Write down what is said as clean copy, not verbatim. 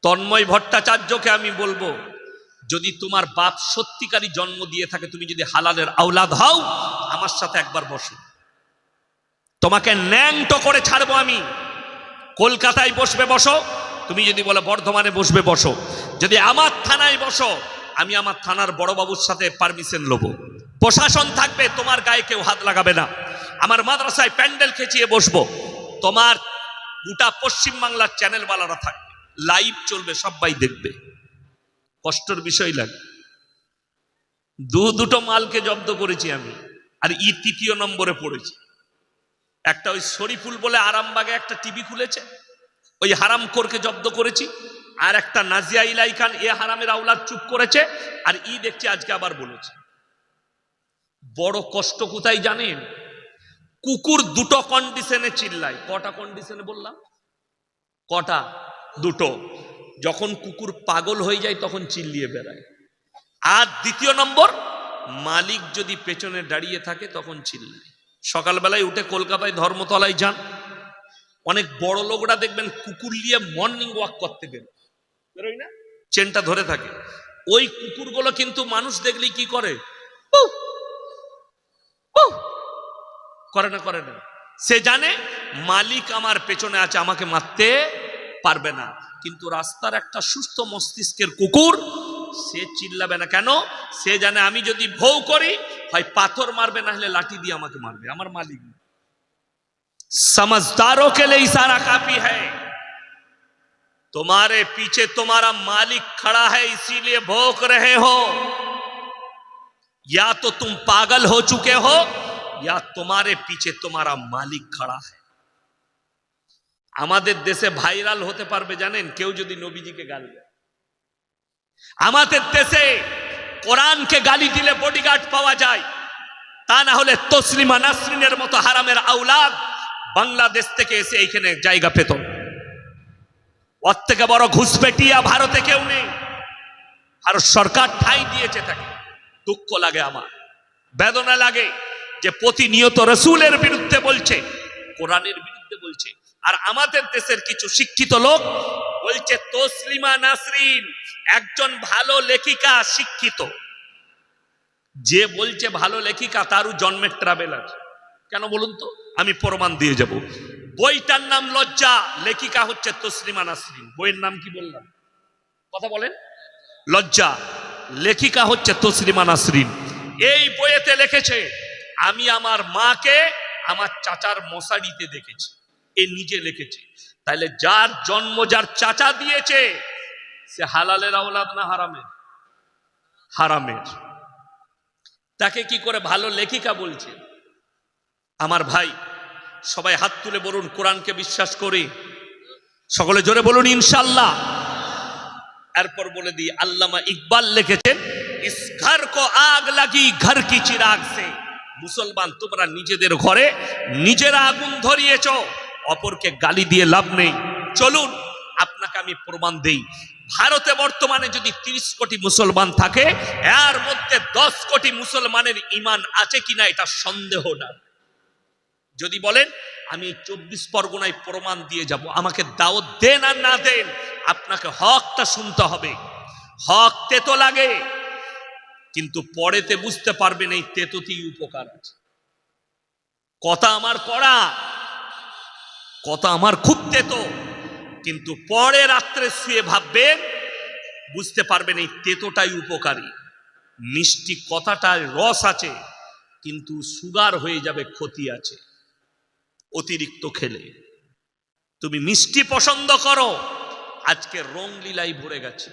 তন্ময় ভট্টাচার্যকে আমি বলবো, যদি তোমার বাপ সত্যিকারী জন্ম দিয়ে থাকে, তুমি যদি হালালের আওলাদ হও, আমার সাথে একবার বসো, তোমাকে ন্যাংটো করে ছাড়বো আমি। কলকাতায় বসবে বসো, তুমি যদি বলো বর্ধমানে বসবে বসো, যদি আমার থানায় বসো, আমি আমার থানার বড়বাবুর সাথে পারমিশন নেবো, প্রশাসন থাকবে, তোমার গায়ে কেউ হাত লাগাবে না। আমার মাদ্রাসায় প্যান্ডেল খেঁচিয়ে বসবো, তোমার গোটা পশ্চিমবাংলার চ্যানেলওয়ালারা থাকবে, লাইভ চলবে, সবাই দেখবে। কষ্টের বিষয় লাগে। দুটো মালকে জব্দ করেছি আমি, আর তৃতীয় নম্বরে পড়েছি। একটা ওই শরীফুল বলে আরামবাগে একটা টিভি খুলেছে, ওই হারামখোরকে জব্দ করেছি। আর একটা নাজিয়া ইলাই খান, এ হারামের আওলাদ চুপ করেছে, আর দেখছি আজকে আবার বলেছে। বড় কষ্ট কোথায় জানেন? কুকুর দুটো কন্ডিশনে চিল্লায়। কটা কন্ডিশনে বললাম? কটা? দুটো। যখন কুকুর পাগল হয়ে যায় তখন চিল্লিয়ে বেড়ায়, আর দ্বিতীয় নম্বর, মালিক যদি পেছনে দাঁড়িয়ে থাকে তখন চিল্লায়। সকালবেলায় উঠে কলকাতায় ধর্মতলায় যান, অনেক বড় লোকরা দেখবেন কুকুর নিয়ে মর্নিং ওয়াক করতে বেরোয় না, চেনটা ধরে থাকে। ওই কুকুরগুলো কিন্তু মানুষ দেখলেই কি করে? করে না। সে জানে মালিক আমার পেছনে আছে, আমাকে মারতে পারবে না। কিন্তু রাস্তার একটা সুস্থ মস্তিষ্কের কুকুর, সে চিল্লাবে না। কেন? সে জানে আমি যদি ভৌ করি, হয় পাথর মারবে, না হলে লাঠি দিয়ে আমাকে মারবে, আমার মালিক। समझदारों के लिए इशारा काफी है। तुम्हारे पीछे तुम्हारा मालिक खड़ा है, इसीलिए भौंक रहे हो। या तो तुम पागल हो चुके हो, या तुम्हारे पीछे तुम्हारा मालिक खड़ा है। আমাদের দেশে ভাইরাল হতে পারবে জানেন কেউ যদি নবীজিকে গালি দেয়। আমাদের দেশে কোরআনকে গালি দিলে বডিগার্ড পাওয়া যায়, তা না হলে তসলিমা নাসরিনের মতো হারামের আওলাদ বাংলাদেশ থেকে এসে এইখানে জায়গা পেত। ওর থেকে বড় ঘুষপেটিয়া ভারতে কেউ নেই। ভারত সরকার ঠাঁই দিয়েছে তাকে। দুঃখ লাগে, আমার বেদনা লাগে যে প্রতিনিয়ত রসুলের বিরুদ্ধে বলছে, কোরআনের বিরুদ্ধে বলছে, আর আমাদের দেশের কিছু শিক্ষিত লোক বলছে তসলিমা নাসরিন একজন ভালো লেখিকা, শিক্ষিত। যে বলছে ভালো লেখিকা তারও জন্মের ট্রাভেল আছে। কেন বলুন তো? আমি প্রমাণ দিয়ে যাব। বইটার নাম লজ্জা, লেখিকা হচ্ছে তসলিমা নাসরিন। বইয়ের নাম কি বললাম? কথা বলেন। লজ্জা, লেখিকা হচ্ছে তসলিমা নাসরিন। এই বইয়েতে লিখেছে, আমি আমার মাকে আমার চাচার মশারিতে দেখেছি। এ নিজে লিখেছে। তাহলে যার জন্ম যার চাচা দিয়েছে, সে হালালের আওলাদ না হারামের? হারামের। তাকে কি করে ভালো লেখিকা বলছে? আমার ভাই, সবাই হাত তুলে বলুন কোরআনকে বিশ্বাস করি। সকলে জোরে বলুন ইনশাআল্লাহ। এরপর বলে দিই, আল্লামা ইকবাল লিখেছেন, ইস ঘর কো আগ লাগি ঘর কি চিরাগ সে। মুসলমান, তোমরা নিজেদের ঘরে নিজেরা আগুন ধরিয়েছ, অপরকে গালি দিয়ে লাভ নেই। চলুন আপনাকে আমি প্রমাণ দেই। ভারতে বর্তমানে যদি 30 কোটি মুসলমান থাকে, এর মধ্যে 10 কোটি মুসলমানের ঈমান আছে কিনা এটা সন্দেহ না। যদি বলেন আমি 24 পরগনায় প্রমাণ দিয়ে যাব, আমাকে দাওয়াত দেন আর না দেন, আপনাকে হকটা শুনতে হবে। হক তেতো লাগে, কিন্তু পরেতে বুঝতে পারবেন এই তেতোতেই উপকার আছে। কথা আমার কড়া, কথা আমার খুব তেতো, কিন্তু পরে রাত্রে শুয়ে ভাববেন, বুঝতে পারবেন এই তেতোটাই উপকারী। মিষ্টি কথাটার রস আছে, কিন্তু সুগার হয়ে যাবে, ক্ষতি আছে অতিরিক্ত খেলে। তুমি মিষ্টি পছন্দ করো, আজকে রং লীলাই ভরে গেছে।